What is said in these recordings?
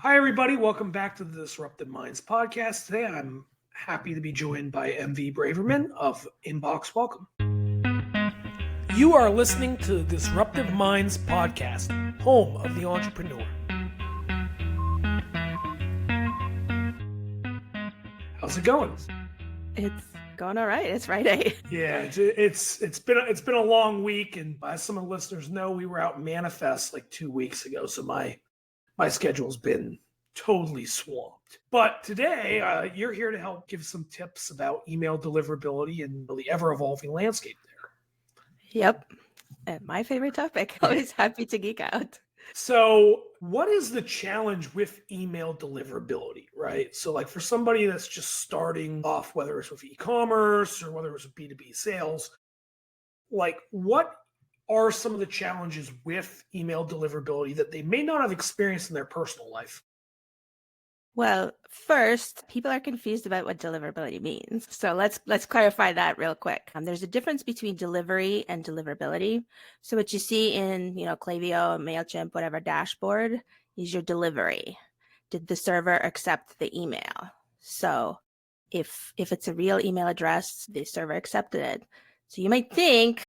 Hi, everybody. Welcome back to the Disruptive Minds podcast. Today, I'm happy to be joined by MV Braverman of Inbox Welcome. You are listening to the Disruptive Minds podcast, home of the entrepreneur. How's it going? It's going all right. It's Friday. Yeah, it's been a long week, and as some of the listeners know, we were out Manifest like 2 weeks ago, so my schedule's been totally swamped. But today, you're here to help give some tips about email deliverability and the ever-evolving landscape there. Yep. And my favorite topic. Always happy to geek out. So what is the challenge with email deliverability, right? So like for somebody that's just starting off, whether it's with e-commerce or whether it's with B2B sales, like what are some of the challenges with email deliverability that they may not have experienced in their personal life? Well, first, people are confused about what deliverability means. So let's clarify that real quick. There's a difference between delivery and deliverability. So what you see in, Klaviyo, MailChimp, whatever dashboard is your delivery. Did the server accept the email? So if it's a real email address, the server accepted it. So you might think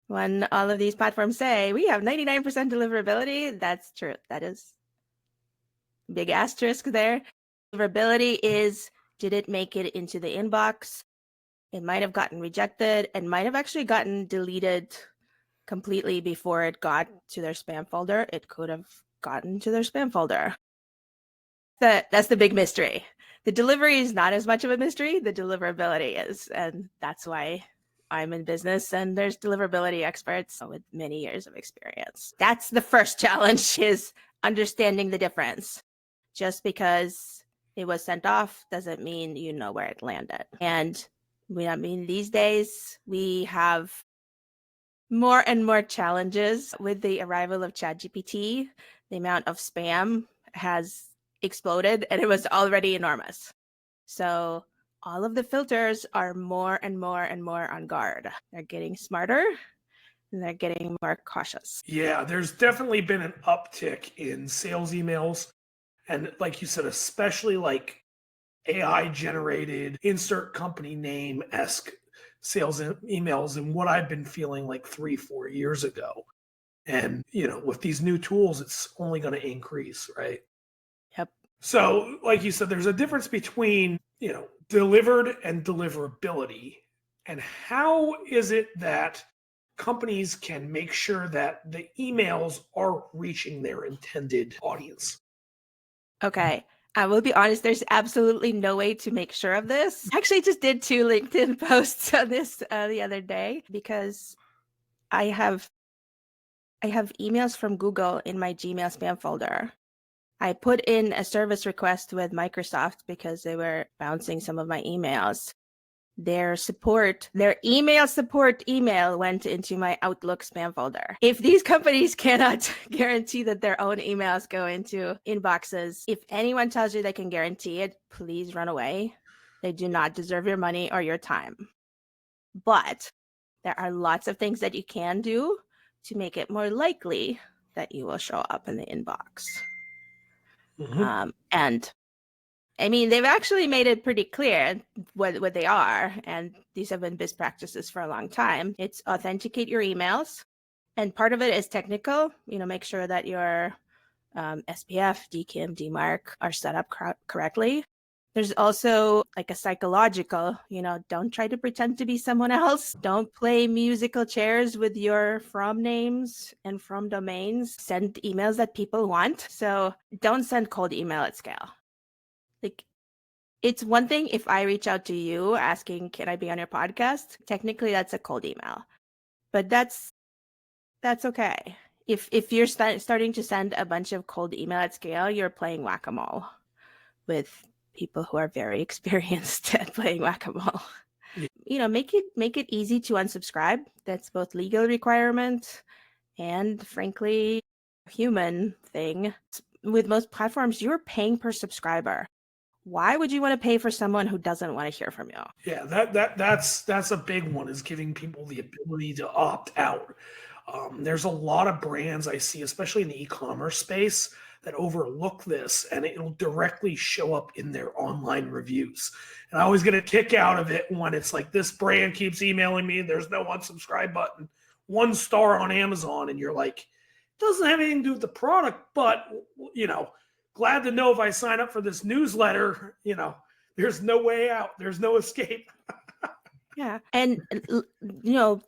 when all of these platforms say we have 99% deliverability, that's true. That is big asterisk there. Deliverability is, did it make it into the inbox? It might have gotten rejected and might have actually gotten deleted completely before it got to their spam folder. It could have gotten to their spam folder. That's the big mystery. The delivery is not as much of a mystery. The deliverability is, and that's why I'm in business, and there's deliverability experts with many years of experience. That's the first challenge, is understanding the difference. Just because it was sent off doesn't mean you know where it landed. And these days we have more and more challenges with the arrival of ChatGPT. The amount of spam has exploded, and it was already enormous. So all of the filters are more and more and more on guard. They're getting smarter and they're getting more cautious. Yeah, there's definitely been an uptick in sales emails. And like you said, especially like AI generated insert company name-esque sales emails and what I've been feeling like 3-4 years ago. And, with these new tools, it's only going to increase, right? Yep. So like you said, there's a difference between, delivered and deliverability. And how is it that companies can make sure that the emails are reaching their intended audience? Okay. I will be honest, there's absolutely no way to make sure of this. I actually just did 2 LinkedIn posts on this the other day, because I have emails from Google in my Gmail spam folder. I put in a service request with Microsoft because they were bouncing some of my emails. Their email support email went into my Outlook spam folder. If these companies cannot guarantee that their own emails go into inboxes, if anyone tells you they can guarantee it, please run away. They do not deserve your money or your time. But there are lots of things that you can do to make it more likely that you will show up in the inbox. Mm-hmm. And they've actually made it pretty clear what they are, and these have been best practices for a long time. It's authenticate your emails, and part of it is technical. Make sure that your SPF, DKIM, DMARC are set up correctly. There's also like a psychological, don't try to pretend to be someone else. Don't play musical chairs with your from names and from domains. Send emails that people want. So don't send cold email at scale. Like, it's one thing if I reach out to you asking, can I be on your podcast? Technically, that's a cold email, but that's okay. If you're starting to send a bunch of cold email at scale, you're playing whack-a-mole with people who are very experienced at playing whack-a-mole. Yeah. Make it easy to unsubscribe. That's both legal requirement and, frankly, human thing. With most platforms, you're paying per subscriber. Why would you want to pay for someone who doesn't want to hear from you? Yeah, that's a big one, is giving people the ability to opt out. There's a lot of brands I see, especially in the e-commerce space, that overlook this, and it'll directly show up in their online reviews. And I always get a kick out of it when it's like, this brand keeps emailing me, there's no unsubscribe button, 1 star on Amazon, and you're like, it doesn't have anything to do with the product, but glad to know if I sign up for this newsletter, there's no way out, there's no escape. Yeah. And,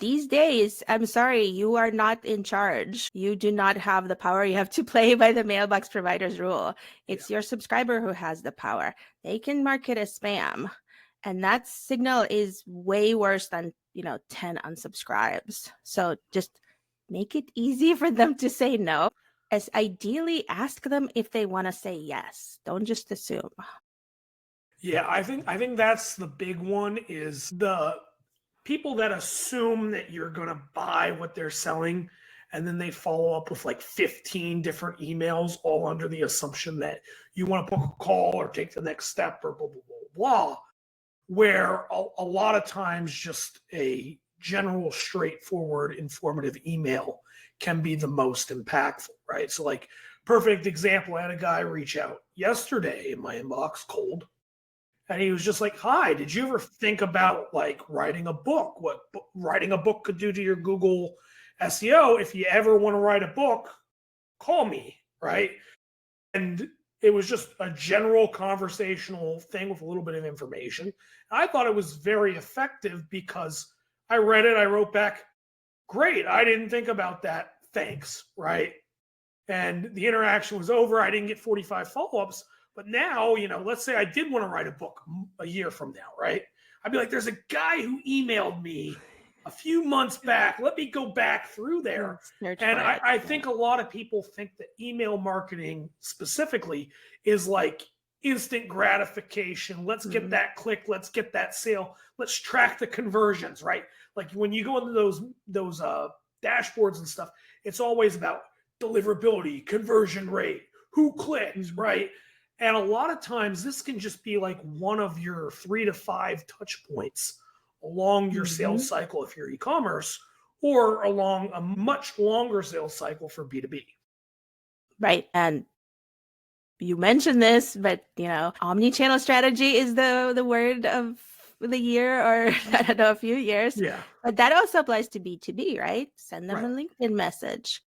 these days, I'm sorry, you are not in charge. You do not have the power. You have to play by the mailbox provider's rule. It's your subscriber who has the power. They can mark it as spam. And that signal is way worse than, 10 unsubscribes. So just make it easy for them to say no. As ideally, ask them if they want to say yes. Don't just assume. Yeah, I think that's the big one, is the people that assume that you're going to buy what they're selling, and then they follow up with like 15 different emails, all under the assumption that you want to book a call or take the next step or blah, blah, blah, blah, where a lot of times just a general, straightforward, informative email can be the most impactful, right? So like, perfect example, I had a guy reach out yesterday in my inbox, cold. And he was just like, hi, did you ever think about like writing a book? What writing a book could do to your Google SEO? If you ever want to write a book, call me, right? And it was just a general conversational thing with a little bit of information. I thought it was very effective because I read it, I wrote back, great, I didn't think about that, thanks, right? And the interaction was over. I didn't get 45 follow-ups. But now, let's say I did want to write a book a year from now, right? I'd be like, there's a guy who emailed me a few months back. Let me go back through there. And I think a lot of people think that email marketing specifically is like instant gratification. Let's get that click. Let's get that sale. Let's track the conversions, right? Like when you go into those dashboards and stuff, it's always about deliverability, conversion rate, who clicked, right? And a lot of times this can just be like one of your 3 to 5 touch points along your sales cycle if you're e-commerce, or along a much longer sales cycle for B2B. Right. And you mentioned this, but omnichannel strategy is the word of the year, or I don't know, a few years. Yeah. But that also applies to B2B, right? Send them a LinkedIn message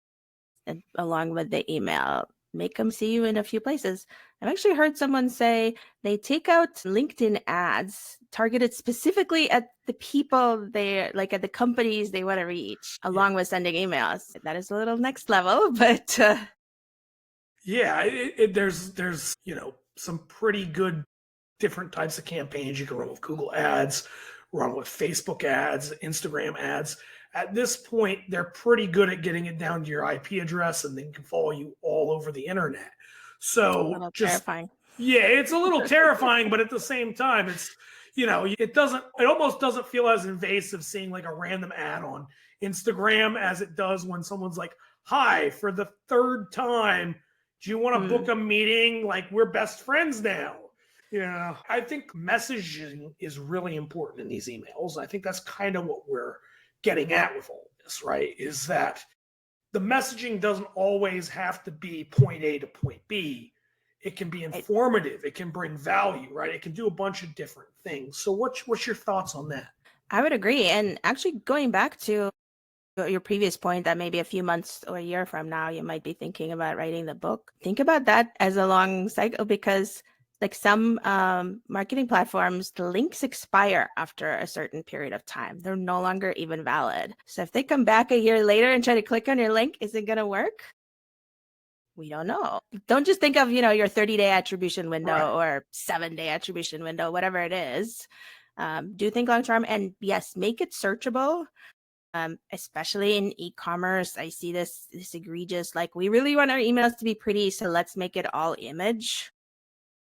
and along with the email. Make them see you in a few places. I've actually heard someone say they take out LinkedIn ads targeted specifically at the people at the companies they want to reach, along with sending emails. That is a little next level, but there's some pretty good different types of campaigns you can run with Google ads, run with Facebook ads, Instagram ads. At this point, they're pretty good at getting it down to your IP address, and they can follow you all over the internet. So terrifying. Yeah, it's a little terrifying, but at the same time, it's, it almost doesn't feel as invasive seeing like a random ad on Instagram as it does when someone's like, hi, for the 3rd time, do you want to book a meeting? Like, we're best friends now. I think messaging is really important in these emails. I think that's kind of what we're getting at with all this, right? Is that the messaging doesn't always have to be point A to point B. It can be informative. It can bring value, right? It can do a bunch of different things. So what's your thoughts on that? I would agree. And actually going back to your previous point that maybe a few months or a year from now, you might be thinking about writing the book. Think about that as a long cycle, because like some marketing platforms, the links expire after a certain period of time. They're no longer even valid. So if they come back a year later and try to click on your link, is it going to work? We don't know. Don't just think of, your 30-day attribution window or 7-day attribution window, whatever it is. Do think long-term, and yes, make it searchable. Especially in e-commerce, I see this egregious, like, we really want our emails to be pretty, so let's make it all image.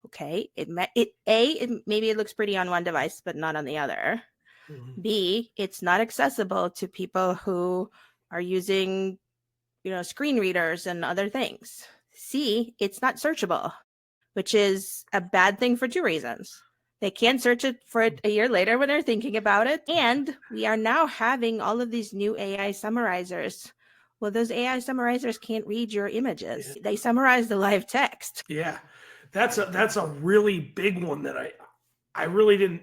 Okay, maybe it looks pretty on one device, but not on the other. B, it's not accessible to people who are using, screen readers and other things. C, it's not searchable, which is a bad thing for 2 reasons. They can't search it for it a year later when they're thinking about it. And we are now having all of these new AI summarizers Well, those AI summarizers can't read your images. They summarize the live text. Yeah. That's a really big one that I really didn't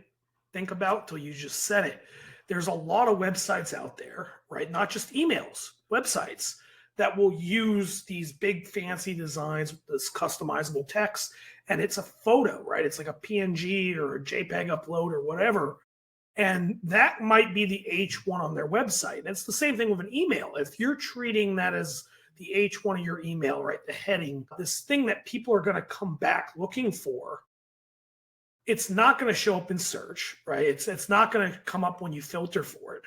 think about till you just said it. There's a lot of websites out there, right? Not just emails, websites that will use these big fancy designs with this customizable text, and it's a photo, right? It's like a PNG or a JPEG upload or whatever. And that might be the H1 on their website. And it's the same thing with an email. If you're treating that as the H1 of your email, right? The heading, this thing that people are going to come back looking for, it's not going to show up in search, right? It's not going to come up when you filter for it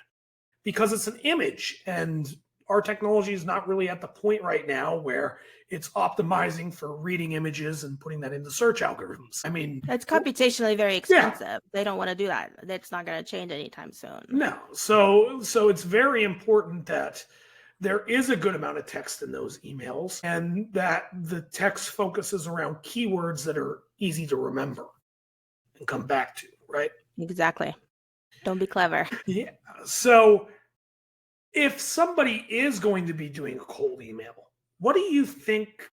because it's an image, and our technology is not really at the point right now where it's optimizing for reading images and putting that into search algorithms. I mean, it's computationally very expensive. Yeah. They don't want to do that. That's not going to change anytime soon. No. So it's very important that there is a good amount of text in those emails and that the text focuses around keywords that are easy to remember and come back to, right? Exactly. Don't be clever. Yeah. So if somebody is going to be doing a cold email, what do you think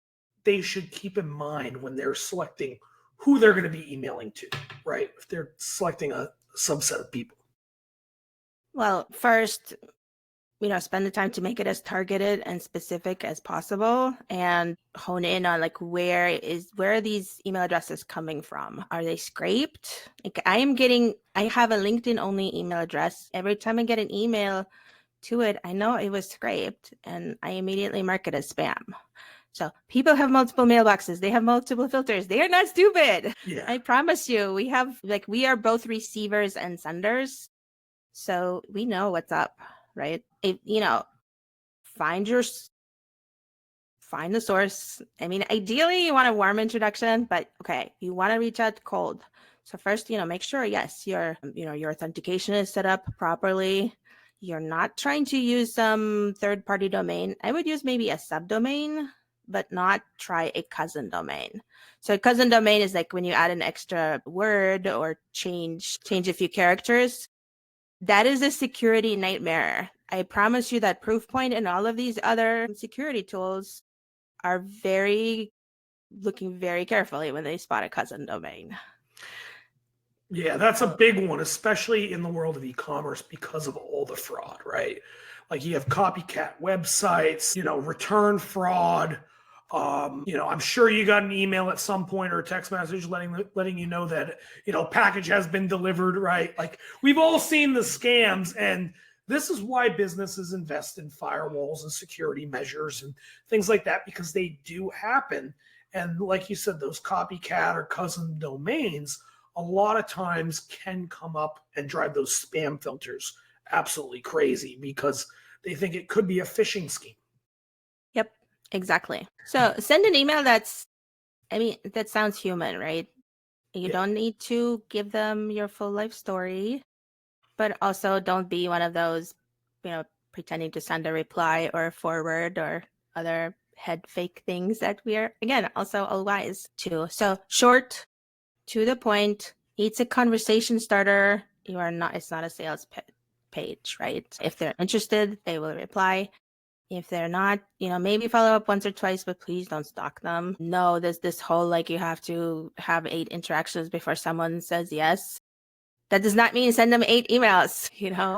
they should keep in mind when they're selecting who they're going to be emailing to, right? If they're selecting a subset of people? Well, first, spend the time to make it as targeted and specific as possible and hone in on like where are these email addresses coming from? Are they scraped? Like I have a LinkedIn only email address. Every time I get an email to it, I know it was scraped and I immediately mark it as spam. So people have multiple mailboxes. They have multiple filters. They are not stupid. Yeah. I promise you, we are both receivers and senders. So we know what's up, right? If, find the source. I mean, ideally you want a warm introduction, but okay, you want to reach out cold. So first, make sure, yes, your authentication is set up properly. You're not trying to use some third-party domain. I would use maybe a subdomain, but not try a cousin domain. So a cousin domain is like when you add an extra word or change a few characters. That is a security nightmare. I promise you that Proofpoint and all of these other security tools are looking very carefully when they spot a cousin domain. Yeah, that's a big one, especially in the world of e-commerce because of all the fraud, right? Like you have copycat websites, return fraud. I'm sure you got an email at some point or a text message letting you know that, package has been delivered, right? Like we've all seen the scams, and this is why businesses invest in firewalls and security measures and things like that, because they do happen. And like you said, those copycat or cousin domains a lot of times can come up and drive those spam filters absolutely crazy because they think it could be a phishing scheme. Yep, exactly. So send an email that sounds human, right? You don't need to give them your full life story, but also don't be one of those, pretending to send a reply or a forward or other head fake things that we are, again, also all wise to. So short, to the point, it's a conversation starter. It's not a sales page, right? If they're interested, they will reply. If they're not, maybe follow up once or twice, but please don't stalk them. No, there's this whole, like, you have to have 8 interactions before someone says yes. That does not mean send them 8 emails,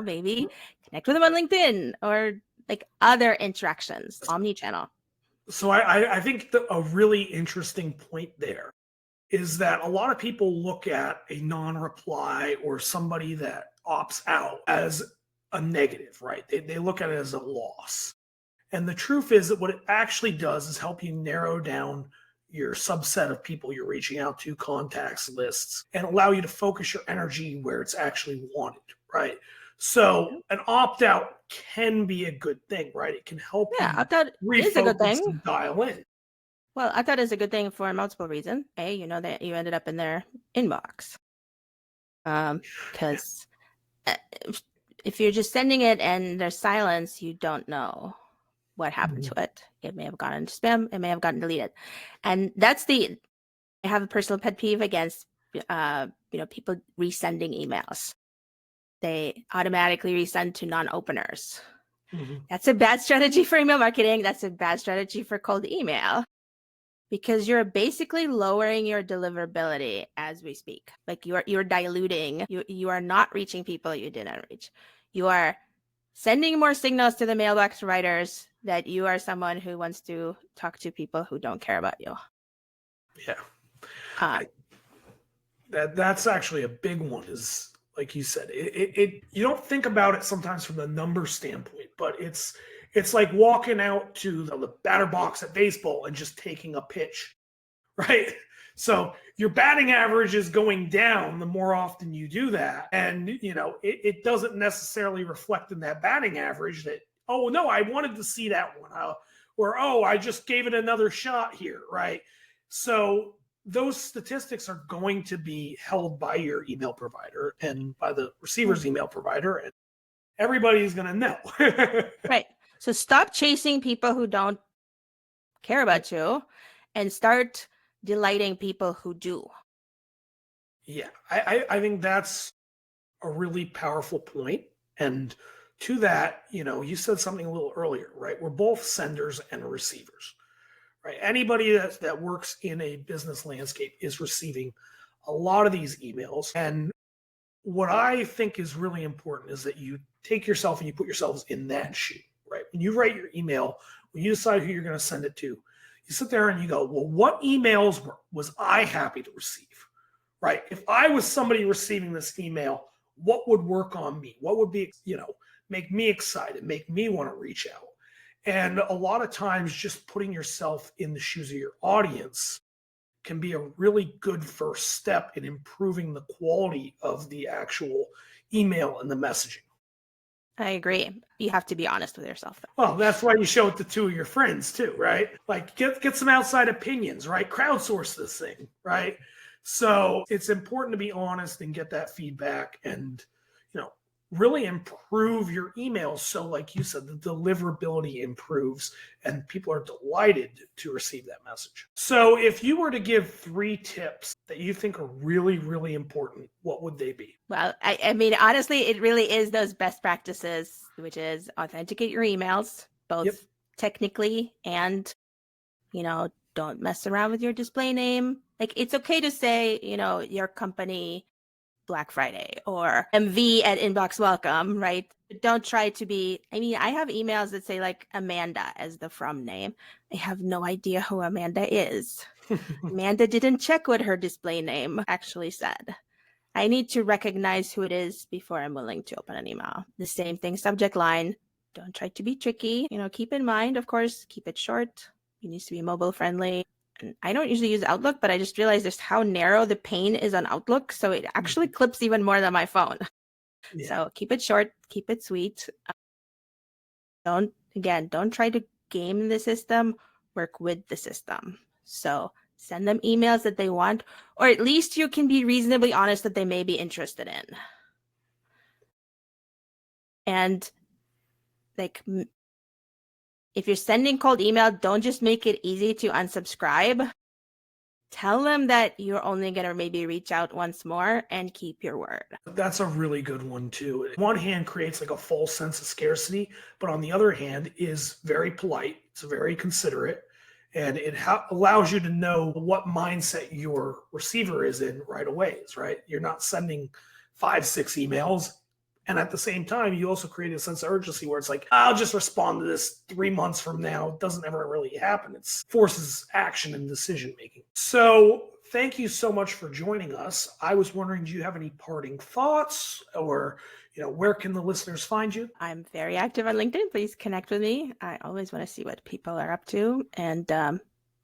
maybe connect with them on LinkedIn or like other interactions, Omnichannel. So I think a really interesting point there is that a lot of people look at a non-reply or somebody that opts out as a negative, right? They look at it as a loss. And the truth is that what it actually does is help you narrow down your subset of people you're reaching out to, contacts, lists, and allow you to focus your energy where it's actually wanted, right? So an opt-out can be a good thing, right? It can help you opt-out is a good thing. And dial in. Well, I thought it's a good thing for multiple reasons. A, that you ended up in their inbox. Because if you're just sending it and there's silence, you don't know what happened to it. It may have gone into spam. It may have gotten deleted. And I have a personal pet peeve against, people resending emails. They automatically resend to non-openers. That's a bad strategy for email marketing. That's a bad strategy for cold email, because you're basically lowering your deliverability as we speak. Like you're diluting. You are not reaching people you didn't reach. You are sending more signals to the mailbox providers that you are someone who wants to talk to people who don't care about you. Yeah. That's actually a big one, is like you said, you don't think about it sometimes from the number standpoint, but it's like walking out to the batter box at baseball and just taking a pitch, right? So your batting average is going down the more often you do that. And, it doesn't necessarily reflect in that batting average that, oh, no, I wanted to see that one. Or, oh, I just gave it another shot here, right? So those statistics are going to be held by your email provider and by the receiver's email provider, and everybody's going to know. Right. So stop chasing people who don't care about you and start delighting people who do. Yeah, I think that's a really powerful point. And to that, you said something a little earlier, right? We're both senders and receivers, right? Anybody that works in a business landscape is receiving a lot of these emails. And what I think is really important is that you take yourself and you put yourselves in that shoe, right? When you write your email, when you decide who you're going to send it to, you sit there and you go, well, what emails was I happy to receive, right? If I was somebody receiving this email, what would work on me? What would be, make me excited, make me want to reach out? And a lot of times just putting yourself in the shoes of your audience can be a really good first step in improving the quality of the actual email and the messaging. I agree. You have to be honest with yourself, though. Well, that's why you show it to two of your friends too, right? Like get some outside opinions, right? Crowdsource this thing, right? So it's important to be honest and get that feedback and, really improve your emails. So like you said, the deliverability improves and people are delighted to receive that message. So if you were to give 3 tips that you think are really, really important, what would they be? Well, I mean, honestly, it really is those best practices, which is authenticate your emails, both technically and, don't mess around with your display name. Like, it's okay to say, your company Black Friday or MV at inbox welcome, right? But don't try to be, I have emails that say like Amanda as the from name. I have no idea who Amanda is. Amanda didn't check what her display name actually said. I need to recognize who it is before I'm willing to open an email. The same thing, subject line. Don't try to be tricky. Keep in mind, of course, keep it short. It needs to be mobile friendly. And I don't usually use Outlook, but I just realized just how narrow the pane is on Outlook. So it actually clips even more than my phone. Yeah. So keep it short, keep it sweet. Don't try to game the system, work with the system. So send them emails that they want, or at least you can be reasonably honest that they may be interested in. And like, if you're sending cold email, don't just make it easy to unsubscribe. Tell them that you're only going to maybe reach out once more and keep your word. That's a really good one too. On one hand, creates like a false sense of scarcity, but on the other hand is very polite. It's very considerate. And it allows you to know what mindset your receiver is in right away, right? You're not sending 5, 6 emails. And at the same time, you also create a sense of urgency where it's like, I'll just respond to this 3 months from now. It doesn't ever really happen. It forces action and decision making. So thank you so much for joining us. I was wondering, do you have any parting thoughts, or where can the listeners find you? I'm very active on LinkedIn. Please connect with me. I always want to see what people are up to. And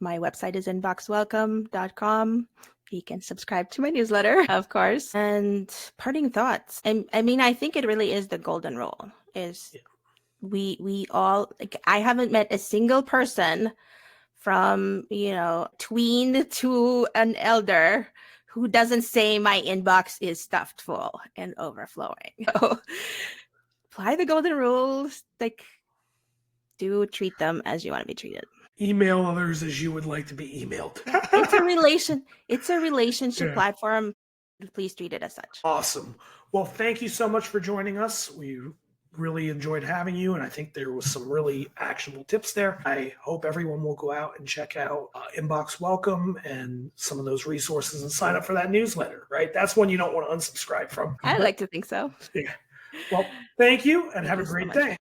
my website is inboxwelcome.com. You can subscribe to my newsletter, of course. And parting thoughts. I think it really is the golden rule. We all, I haven't met a single person from, tween to an elder who doesn't say my inbox is stuffed full and overflowing. So apply the golden rules. Do treat them as you want to be treated. Email others as you would like to be emailed. It's a relationship platform. Please treat it as such. Awesome. Well, thank you so much for joining us. We really enjoyed having you, and I think there was some really actionable tips there. I hope everyone will go out and check out Inbox Welcome and some of those resources and sign up for that newsletter, right? That's one you don't want to unsubscribe from. I like to think so. Yeah. Well, thank you and have a you so great much. day.